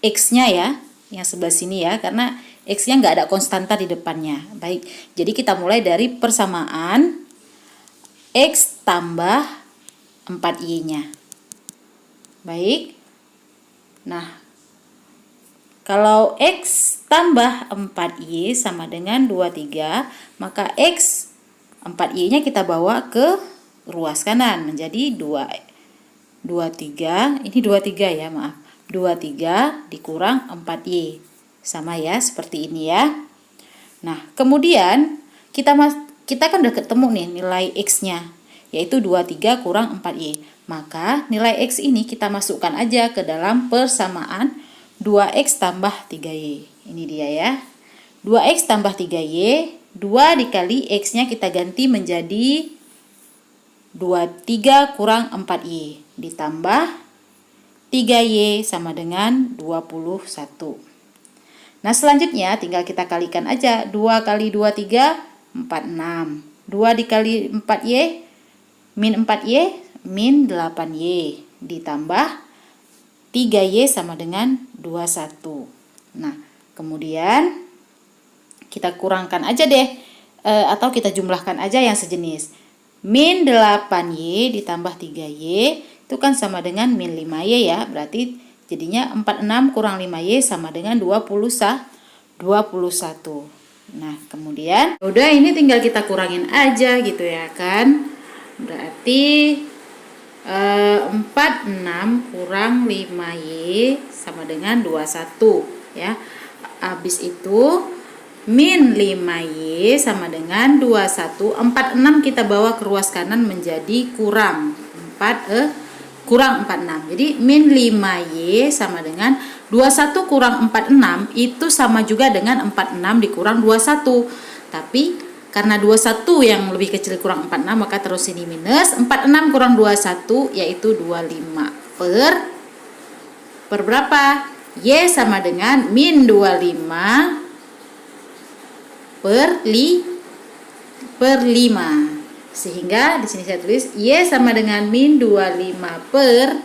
X-nya ya, yang sebelah sini ya, karena X-nya nggak ada konstanta di depannya. Baik, jadi kita mulai dari persamaan X tambah 4Y-nya. Baik. Nah, kalau X tambah 4Y sama dengan 23, maka X 4Y-nya kita bawa ke ruas kanan menjadi 23, ini 23 ya, maaf. 23 dikurang 4Y. Sama ya, seperti ini ya. Nah, kemudian kita kan udah ketemu nih nilai X-nya, yaitu 23 kurang 4Y. Maka nilai X ini kita masukkan aja ke dalam persamaan 2X tambah 3Y. Ini dia ya. 2X tambah 3Y, 2 dikali X-nya kita ganti menjadi 23 kurang 4Y. Ditambah 3Y sama dengan 21. Nah, selanjutnya tinggal kita kalikan aja. 2 kali 2, 3, 46. 2 dikali 4Y, min 4Y, min 8Y. Ditambah 3Y sama dengan 21. Nah, kemudian kita kurangkan aja deh. Atau kita jumlahkan aja yang sejenis. Min 8Y ditambah 3Y itu kan sama dengan min 5Y ya. Berarti jadinya 46 kurang 5Y sama dengan 21. Nah, kemudian udah ini tinggal kita kurangin aja gitu ya kan. Berarti 46 kurang 5Y sama dengan 21 ya. Habis itu min 5Y sama dengan 21. 46 kita bawa ke ruas kanan menjadi kurang 46. Jadi min 5Y sama dengan 21 kurang 46 itu sama juga dengan 46 dikurang 21. Tapi karena 21 yang lebih kecil kurang 46, maka terus ini minus. 46 kurang 21 yaitu 25 per berapa? Y sama dengan min 25 per 5. Sehingga di sini saya tulis Y sama dengan min 25 per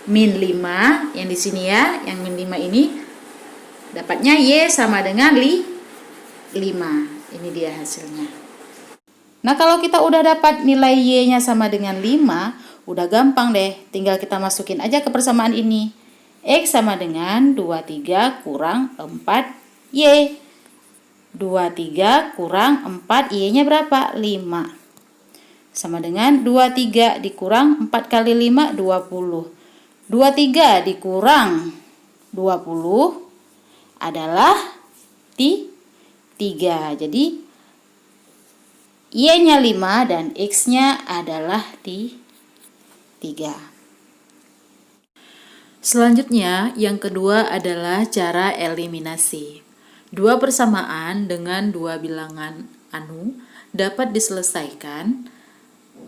min 5. Yang di sini ya, yang min 5 ini dapatnya Y sama dengan 5. Ini dia hasilnya. Nah, kalau kita udah dapat nilai Y-nya sama dengan 5, udah gampang deh. Tinggal kita masukin aja ke persamaan ini. X sama dengan 23 kurang 4Y. 23 kurang 4, Y-nya berapa? 5. Sama dengan 23 dikurang 4 kali 5, 20. 23 dikurang 20 adalah 3. Jadi Y-nya 5 dan X-nya adalah 3. Selanjutnya, yang kedua adalah cara eliminasi. Dua persamaan dengan dua bilangan anu dapat diselesaikan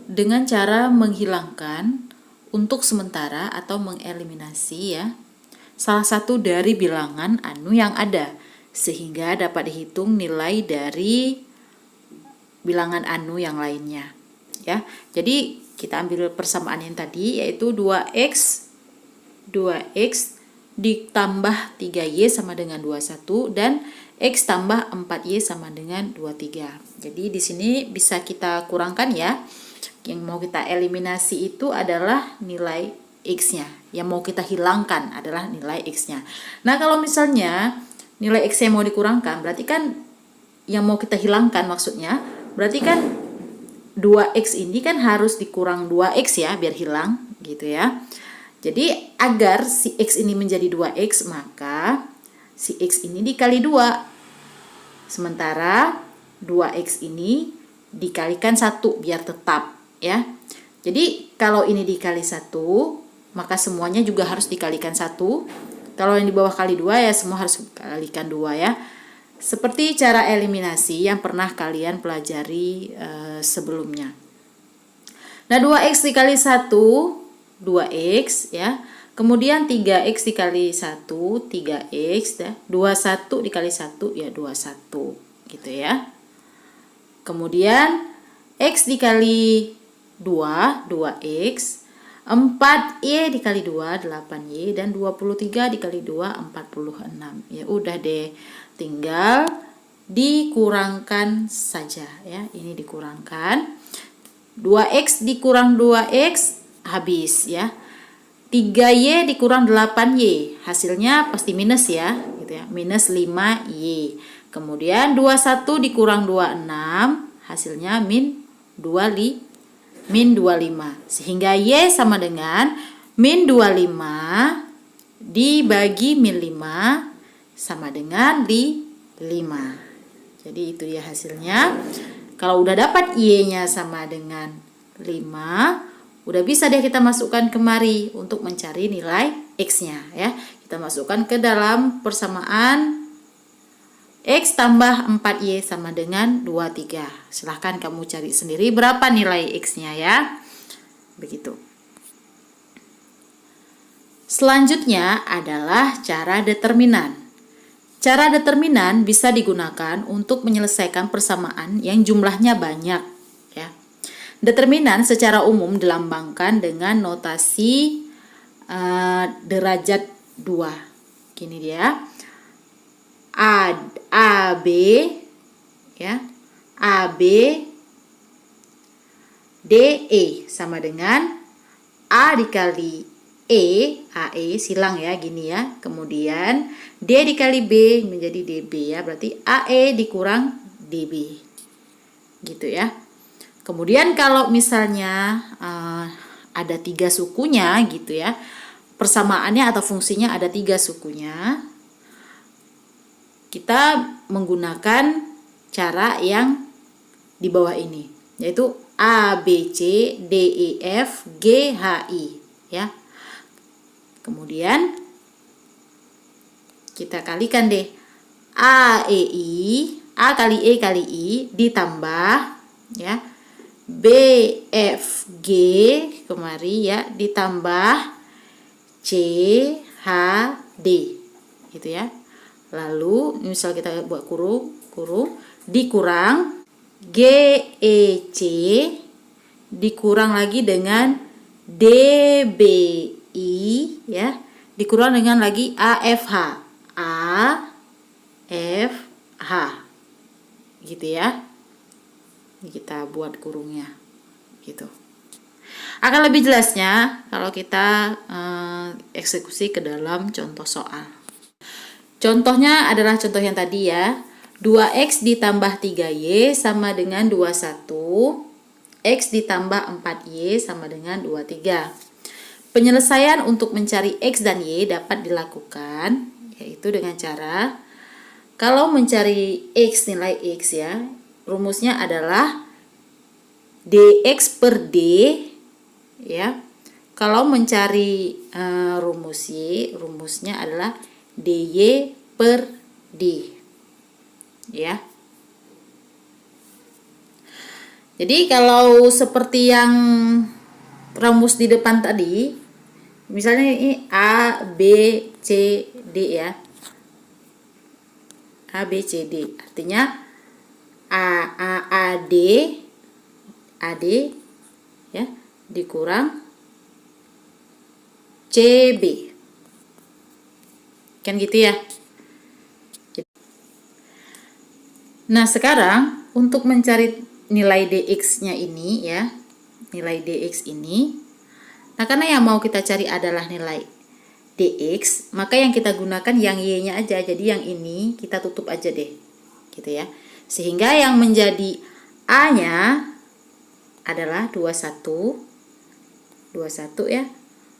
dengan cara menghilangkan untuk sementara atau mengeliminasi ya salah satu dari bilangan anu yang ada, sehingga dapat dihitung nilai dari bilangan anu yang lainnya ya. Jadi kita ambil persamaan yang tadi, yaitu 2x ditambah 3y sama dengan 21 dan x tambah 4y sama dengan 23. Jadi di sini bisa kita kurangkan ya. Yang mau kita eliminasi itu adalah nilai x-nya. Yang mau kita hilangkan adalah nilai x-nya. Nah, kalau misalnya nilai x-nya mau dikurangkan, berarti kan yang mau kita hilangkan maksudnya, berarti kan 2x ini kan harus dikurang 2x ya biar hilang gitu ya. Jadi agar si X ini menjadi 2X, maka si X ini dikali 2. Sementara 2X ini dikalikan 1 biar tetap ya. Jadi kalau ini dikali 1, maka semuanya juga harus dikalikan 1. Kalau yang di bawah kali 2 ya semua harus dikalikan 2 ya. Seperti cara eliminasi yang pernah kalian pelajari sebelumnya. Nah, 2X dikali 1 2x ya. Kemudian 3x dikali 1 3x ya. 21 dikali 1 ya 21 gitu ya. Kemudian x dikali 2 2x, 4y dikali 2 8y dan 23 dikali 2 46. Ya udah deh, tinggal dikurangkan saja ya. Ini dikurangkan. 2x dikurang 2x habis ya. 3y dikurang 8y, hasilnya pasti minus ya, gitu ya. Minus 5y. Kemudian 21 dikurang 26, hasilnya min 25. Sehingga y sama dengan min 25 dibagi min 5 sama dengan 5. Jadi itu dia hasilnya. Kalau udah dapat Y-nya sama dengan 5, udah bisa deh kita masukkan kemari untuk mencari nilai X-nya ya. Kita masukkan ke dalam persamaan X tambah 4Y sama dengan 23. Silahkan kamu cari sendiri berapa nilai X-nya ya. Begitu. Selanjutnya adalah cara determinan. Cara determinan bisa digunakan untuk menyelesaikan persamaan yang jumlahnya banyak ya. Determinan secara umum dilambangkan dengan notasi derajat 2. Gini dia. AB ya. AB DE sama dengan A dikali AE silang ya gini ya. Kemudian D dikali B menjadi DB ya. Berarti AE dikurang DB. Gitu ya. Kemudian kalau misalnya ada 3 sukunya gitu ya. Persamaannya atau fungsinya ada 3 sukunya. Kita menggunakan cara yang di bawah ini, yaitu A, B, C, D, E, F, G, H, I ya. Kemudian kita kalikan deh A, E, I, A kali E kali I ditambah ya B, F, G kemari ya ditambah C, H, D gitu ya. Lalu misal kita buat kurung dikurang G, E, C dikurang lagi dengan D, B, I ya dikurang dengan lagi A, F, H A, F, H gitu ya. Ini kita buat kurungnya gitu. Akan lebih jelasnya kalau kita eksekusi ke dalam contoh soal. Contohnya adalah contoh yang tadi ya. 2x ditambah 3y sama dengan 21. X ditambah 4y sama dengan 23. Penyelesaian untuk mencari x dan y dapat dilakukan yaitu dengan cara kalau mencari x nilai x ya, rumusnya adalah dx per d ya. Kalau mencari rumus y, rumusnya adalah dy per d ya. Jadi kalau seperti yang rumus di depan tadi, misalnya ini A, B, C, D ya. A, B, C, D. Artinya AD ya dikurang CB. Kan gitu ya. Nah, sekarang untuk mencari nilai dx-nya ini ya. Nilai dx ini. Nah, karena yang mau kita cari adalah nilai dx, maka yang kita gunakan yang y-nya aja. Jadi yang ini kita tutup aja deh. Gitu ya. Sehingga yang menjadi A-nya adalah 21 ya.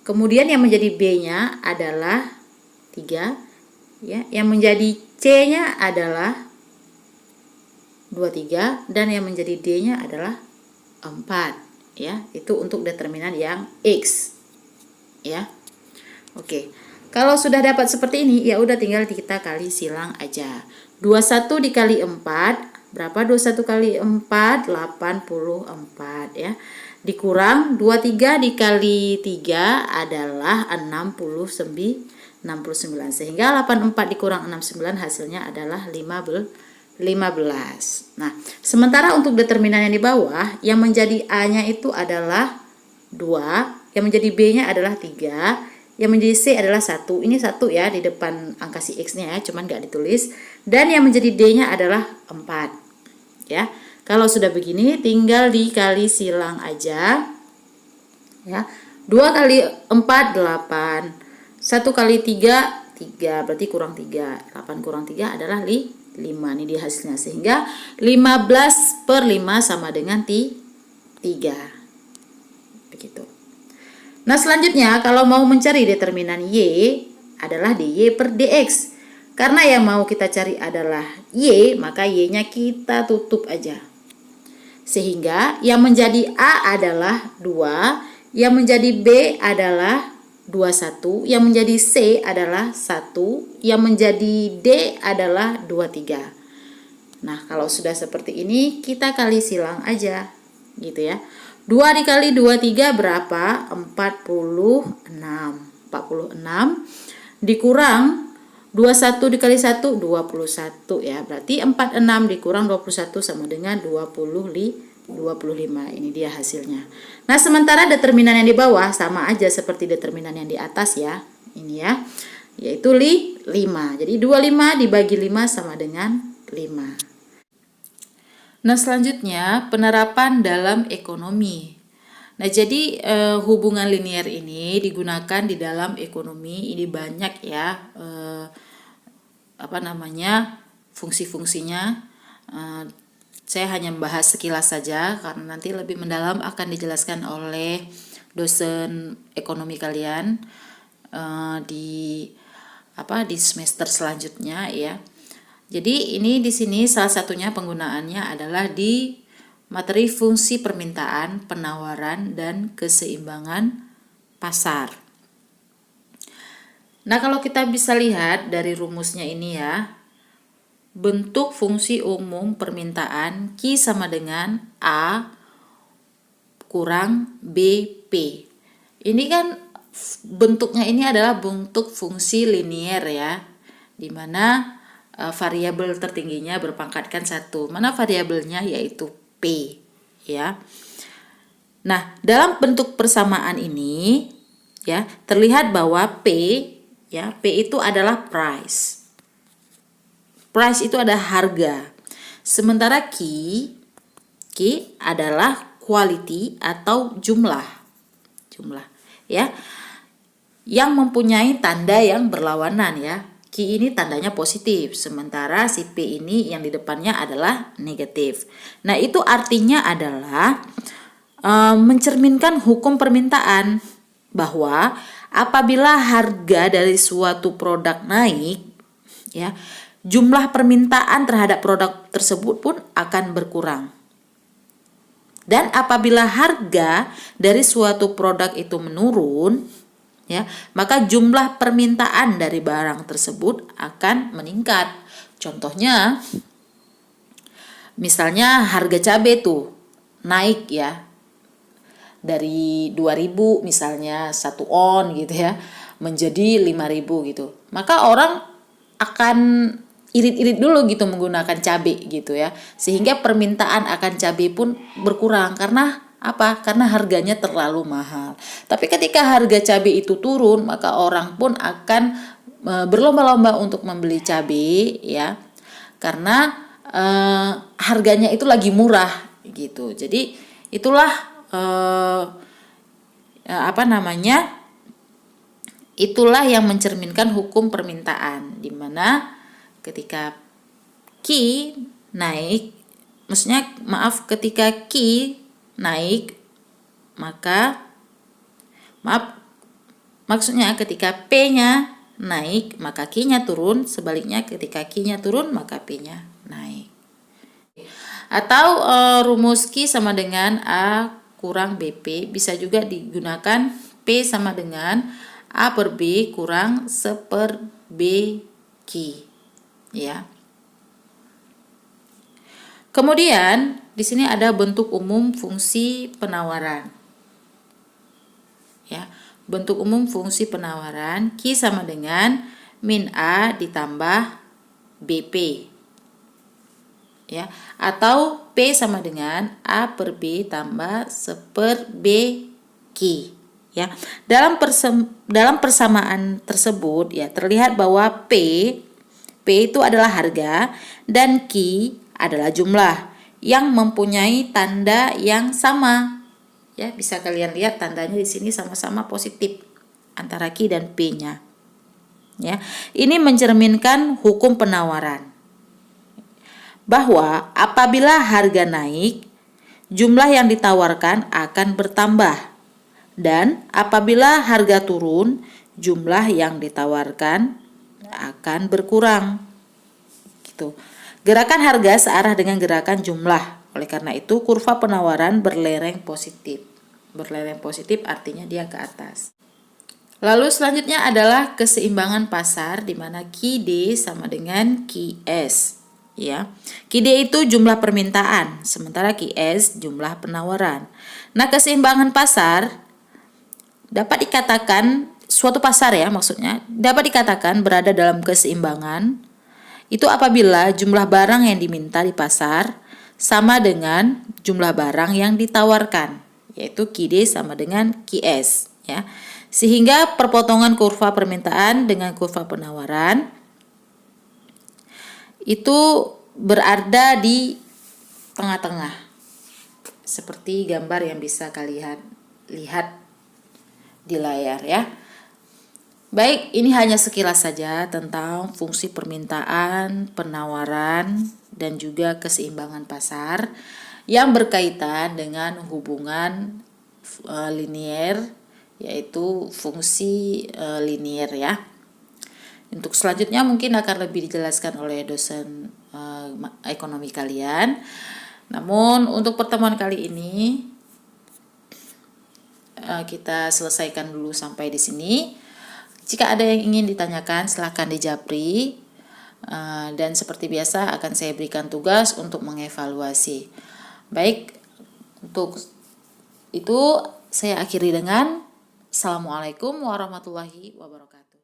Kemudian yang menjadi B-nya adalah 3 ya. Yang menjadi C-nya adalah 23 dan yang menjadi D-nya adalah 4 ya. Itu untuk determinan yang X ya. Oke. Kalau sudah dapat seperti ini ya udah tinggal kita kali silang aja. 21 dikali 4 berapa? 21 kali 4 84 ya. Dikurang 23 dikali 3 adalah 69 sehingga 84 dikurang 69 hasilnya adalah 15. Nah, sementara untuk determinan yang di bawah, yang menjadi A-nya itu adalah 2, yang menjadi B-nya adalah 3, yang menjadi C adalah 1. Ini 1 ya di depan angka si X-nya ya, cuman nggak ditulis. Dan yang menjadi D-nya adalah 4. Ya. Kalau sudah begini tinggal dikali silang aja. Ya. 2 kali 4 8. 1 kali 3 3, berarti kurang 3. 8 kurang 3 adalah 5. Ini dia hasilnya. Sehingga 15 per 5 sama dengan 3. Begitu. Nah, selanjutnya kalau mau mencari determinan Y adalah dy per dx. Karena yang mau kita cari adalah Y, maka Y-nya kita tutup aja. Sehingga yang menjadi A adalah 2, yang menjadi B adalah 21, yang menjadi C adalah 1, yang menjadi D adalah 23. Nah, kalau sudah seperti ini, kita kali silang aja, gitu ya. 2 dikali 23 berapa? 46. 46 dikurang 21 dikali 1, 21 ya. Berarti 46 dikurang 21 sama dengan 25. Ini dia hasilnya. Nah, sementara determinan yang di bawah sama aja seperti determinan yang di atas ya. Ini ya, yaitu 5. Jadi 25 dibagi 5 sama dengan 5. Nah, selanjutnya penerapan dalam ekonomi. Nah, jadi hubungan linier ini digunakan di dalam ekonomi. Ini banyak ya fungsi-fungsinya. Saya hanya membahas sekilas saja karena nanti lebih mendalam akan dijelaskan oleh dosen ekonomi kalian di semester selanjutnya ya. Jadi ini di sini salah satunya penggunaannya adalah di materi fungsi permintaan, penawaran, dan keseimbangan pasar. Nah, kalau kita bisa lihat dari rumusnya ini ya, bentuk fungsi umum permintaan Q sama dengan A kurang BP. Ini kan bentuknya ini adalah bentuk fungsi linier ya, di mana variabel tertingginya berpangkatkan 1. Mana variabelnya? Yaitu P ya. Nah, dalam bentuk persamaan ini ya, terlihat bahwa P itu adalah price. Price itu ada harga. Sementara Q adalah quality atau jumlah ya, yang mempunyai tanda yang berlawanan ya. Q ini tandanya positif, sementara si P ini yang di depannya adalah negatif. Nah, itu artinya adalah mencerminkan hukum permintaan bahwa apabila harga dari suatu produk naik ya, jumlah permintaan terhadap produk tersebut pun akan berkurang. Dan apabila harga dari suatu produk itu menurun ya, maka jumlah permintaan dari barang tersebut akan meningkat. Contohnya misalnya harga cabai tuh naik ya, dari 2.000 misalnya 1 on gitu ya, menjadi 5.000 gitu. Maka orang akan irit-irit dulu gitu menggunakan cabai gitu ya, sehingga permintaan akan cabai pun berkurang. Karena apa? Karena harganya terlalu mahal. Tapi ketika harga cabai itu turun, maka orang pun akan berlomba-lomba untuk membeli cabai ya, karena harganya itu lagi murah gitu. Jadi itulah itulah yang mencerminkan hukum permintaan, di mana ketika Q naik, ketika Q naik, maksudnya ketika P-nya naik, maka Q-nya turun. Sebaliknya ketika Q-nya turun, maka P-nya naik. Atau rumus Q sama dengan A kurang BP bisa juga digunakan P sama dengan A per B kurang 1/BQ ya. Kemudian di sini ada bentuk umum fungsi penawaran. Ya, bentuk umum fungsi penawaran Q sama dengan min A ditambah BP. Ya, atau P sama dengan A per B tambah 1/BQ ya. Dalam persamaan tersebut ya, terlihat bahwa P itu adalah harga dan Q adalah jumlah yang mempunyai tanda yang sama. Ya, bisa kalian lihat tandanya di sini sama-sama positif antara Q dan P-nya. Ya, ini mencerminkan hukum penawaran bahwa apabila harga naik, jumlah yang ditawarkan akan bertambah, dan apabila harga turun, jumlah yang ditawarkan akan berkurang. Gitu. Gerakan harga searah dengan gerakan jumlah. Oleh karena itu, kurva penawaran berlereng positif. Berlereng positif artinya dia ke atas. Lalu selanjutnya adalah keseimbangan pasar di mana QD sama dengan QS. Ya, QD itu jumlah permintaan, sementara QS jumlah penawaran. Nah, keseimbangan pasar dapat dikatakan suatu pasar ya maksudnya dapat dikatakan berada dalam keseimbangan itu apabila jumlah barang yang diminta di pasar sama dengan jumlah barang yang ditawarkan, yaitu QD sama dengan QS ya. Sehingga perpotongan kurva permintaan dengan kurva penawaran itu berada di tengah-tengah. Seperti gambar yang bisa kalian lihat di layar ya. Baik, ini hanya sekilas saja tentang fungsi permintaan, penawaran, dan juga keseimbangan pasar yang berkaitan dengan hubungan linier, yaitu fungsi linier ya. Untuk selanjutnya mungkin akan lebih dijelaskan oleh dosen ekonomi kalian. Namun untuk pertemuan kali ini kita selesaikan dulu sampai di sini. Jika ada yang ingin ditanyakan silahkan dijapri, dan seperti biasa akan saya berikan tugas untuk mengevaluasi. Baik, untuk itu saya akhiri dengan Assalamualaikum warahmatullahi wabarakatuh.